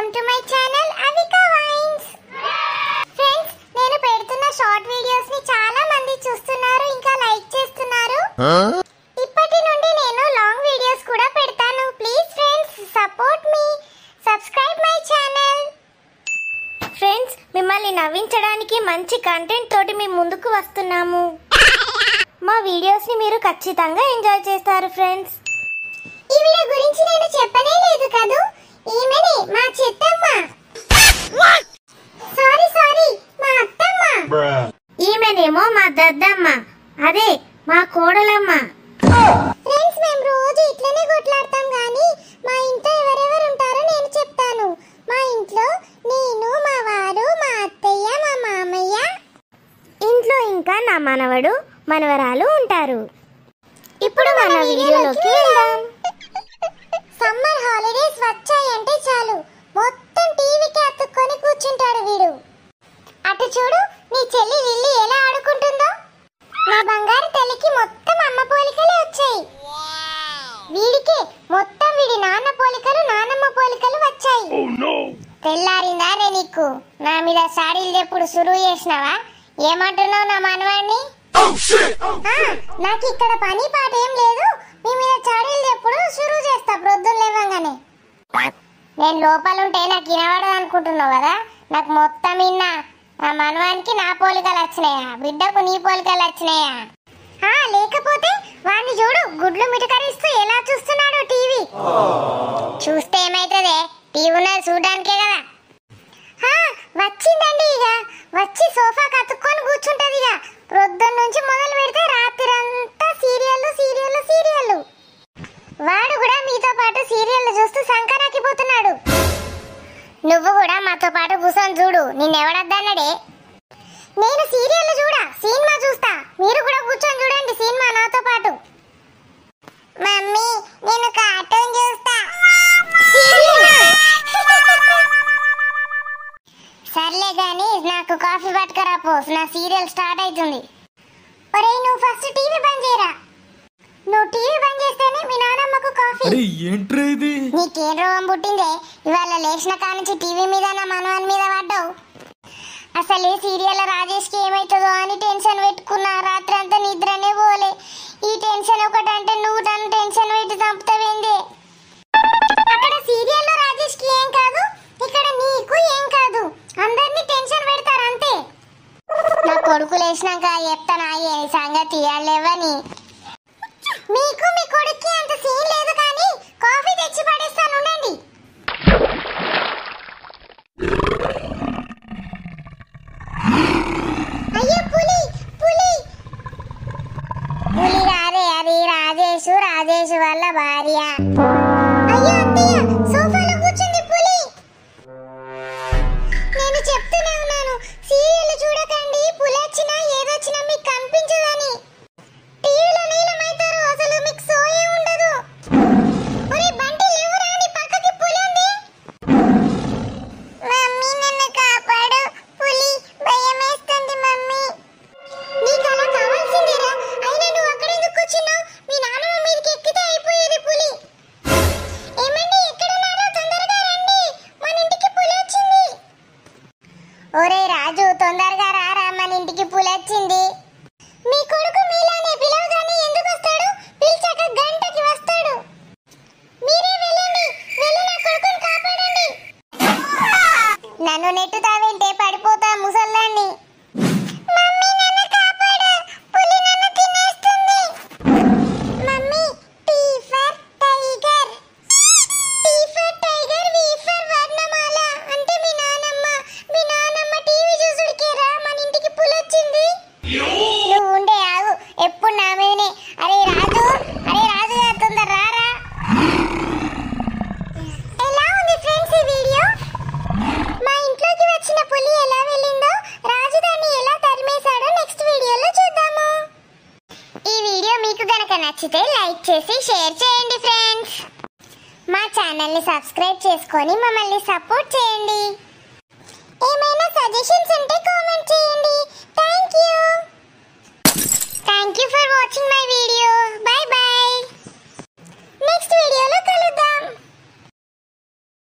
Welcome to my channel Avika wines. Friends, నేను పెడుతున్న short videos ని చాలా మంది చూస్తున్నారు, ఇంకా లైక్ చేస్తున్నారు. ఇప్పటి నుండి నేను లాంగ్ వీడియోస్ కూడా పెడతాను. Please friends, support me, subscribe my channel. Friends, మిమ్మల్ని నవ్వించడానికి మంచి కంటెంట్ తోటి మేము ముందుకు వస్తున్నాము. మా వీడియోస్ ని మీరు ఖచ్చితంగా ఎంజాయ్ చేస్తారు ఫ్రెండ్స్. ఈ వీడియో గురించి నేను చెప్పనే లేదు కదూ. ఈమెనే మా చిత్తమ్మ. సారీ మా అత్తమ్మ. ఈమెనేమో మా దద్దమ్మ, అదే మా కోడలమ్మ. ఫ్రెండ్స్, మేము రోజు ఇట్లనే కొట్లాడతాం గానీ మా ఇంట్లో ఎవరెవరు ఉంటారో నేను చెప్తాను. మా ఇంట్లో నేను, మా వారు, మా అత్తయ్య, మా మామయ్య, ఇంట్లో ఇంకా నా మనవడు మనవరాలు ఉంటారు. ఇప్పుడు మన వీడియోలోకి వెళ్దాం. సమ్మర్ హాలిడేస్ వచ్చాయంటే చాలు మొత్తం టీవీకి అతుక్కొని కూర్చుంటాడు వీడు. అటు చూడు, నీ చెల్లి లిల్లీ ఎలా ఆడుకుంటుందో. నా బంగారు తల్లికి మొత్తం అమ్మ పోలికలే వచ్చాయి. వీడికి మొత్తం వీడి నాన్న పోలికలు, నానమ్మ పోలికలు వచ్చాయి. తెల్లారిందా రే నీకు? నా మీద సాడీలు ఎప్పుడు సురువు చేసినావా? ఏమంటున్నావు నా మనవాడిని? నాకు ఇక్కడ పని పాట ఏం లేదు, మీ మీద చాడీలు ఎప్పుడు సురువు చేస్తా ప్రొద్దున లేవంగానే. నేను లోపలుంటే నాకు వినబడదు అనుకుంటున్నావు కదా? నాకు మొత్తం విన్నా. నా మనవానికి నా పోలికలు వచ్చినాయా, బిడ్డకు నీ పోలికలు వచ్చినాయా? లేకపోతే వాడిని చూడు, గుడ్లు మిటకరిస్తూ ఎలా చూస్తున్నాడు టీవీ. చూస్తే ఏమైతుందే, టీవీ ఉన్నది చూడడానికే కదా. వచ్చిందండి, ఇక వచ్చి సోఫా కతుక్కొని కూర్చుంటది. ఇక ప్రొద్దున నుంచి మొదలు పెడితే రాత్రి అంతా సీరియళ్ళు. వాడు కూడా మీతో పాటు సీరియళ్ళు చూస్తూ సంకరాకిపోతున్నాడు. నువ్వు కూడా మాతో పాటు కూర్చొని చూడు, నిన్నెవడద్దన్నడే. నేను సీరియళ్ళు చూడా, సినిమా చూస్తా. మీరు కూడా కూర్చొని చూడండి సినిమా నాతో పాటు. మమ్మీ, నేను కార్టూన్ చూస్తా. సర్లే గాని నాకు కాఫీ పట్టుకరా పో, నా సీరియల్ స్టార్ట్ అవుతుంది. ఒరేయ్, నువ్వు ఫస్ట్ టీవీ బంద్ చేయరా. నువ్వు టీవీ బంద్ చేస్తేనే మీ నానమ్మకు కాఫీ. నీకేం రోగం పుట్టిందే? ఇవాళ లేచిన కానుంచి టీవీ మీద నా మనవని మీద పడ్డావు. అసలు సీరియల్ రాజేష్కి ఏమైతుందో అని టెన్షన్ పెట్టుకున్నా. రాత్రి అంతా నిద్రనే పోలే. ఈ టెన్షన్ ఒకటంటే నువ్వు తను టెన్షన్ పెట్టి చంపుతావేంది? అక్కడ సీరియల్లో రాజేష్కి ఏం కాదు, ఇక్కడ నీకు ఏం కాదు. అందరినీ టెన్షన్ పెడతారు అంతే. నా కొడుకు లేచినాక చెప్తాను ఈ సంగతి అల్లేవని. మీకు మీ కొడుక్కి అంత సీన్ లేదు, కానీ కాఫీ తెచ్చి పడేస్తాను ఉండండి. అయ్యో పులి రాదే, అది రాజేష్ వాళ్ళ భార్య. అయ్యో అత్తయ్య, సోఫాలో కూర్చుంది పులి. నేను చెప్తూనే ఉన్నాను, సీరియల్ చూడకండి, పులి వచ్చినా ఏదొచ్చినా మీకు కనిపించదని. టీవీలో నీలమైతారు, అసలు మీకు సోయే ఉండదు. ఒరే బంటి, లేవురా, నీ పక్కకి పులి ఉంది. మమ్మీ, నన్ను కాపాడు, పులి భయమేస్తుంది మమ్మీ. నీకు అలా కావాల్సిందేరా, అయినా నువ్వు అక్కడ ఎందుకు కూర్చున్నావు? మీ నాన్నమ్మ మీదకి ఎక్కితే అయిపోయేది పులి. ఏమండి, ఎక్కడున్నారో తొందరగా రండి, మన ఇంటికి పులి వచ్చింది. ఒరే రాజు, తొందరగా రారా, మన ఇంటికి పులి వచ్చింది. మీ కొడుకు మీలానే పిలవగానే ఎందుకు వస్తాడు? పిలిచాక గంటకి వస్తాడు. మీరే వెళ్ళండి, వెళ్ళి నా కొడుకుని కాపాడండి. నన్ను నెట్టుతావేంటే, పడిపోతా ముసల్దాన్ని. మమ్మీ, నన్ను కాపాడు, పులి నన్ను తినేస్తుంది. Mummy, T for tiger, T for tiger, V for వర్ణమాల. అంటే మీ నానమ్మ టీవీ చూసుడికేరా మన ఇంటికి పులి వచ్చింది. నువ్వు ఉండే ఆగు, ఎప్పుడు నా మీదనే. అరే రాజు తొందర రారా. ఎలా ఉంది ఫ్రెండ్స్ ఈ వీడియో? మా ఇంట్లోకి వచ్చిన పులి ఎలా వెళ్ళిందో, రాజు దాన్ని ఎలా తరిమేశాడో నెక్స్ట్ వీడియోలో చూద్దాము. ఈ వీడియో మీకు గనక నచ్చితే లైక్ చేసి షేర్ చేయండి ఫ్రెండ్స్. మా ఛానల్ని సబ్స్క్రైబ్ చేసుకొని మమ్మల్ని సపోర్ట్ చేయండి. ఏమైనా సజెషన్స్ ఉంటే కామెంట్ చేయండి. Thank you for watching my video. By by.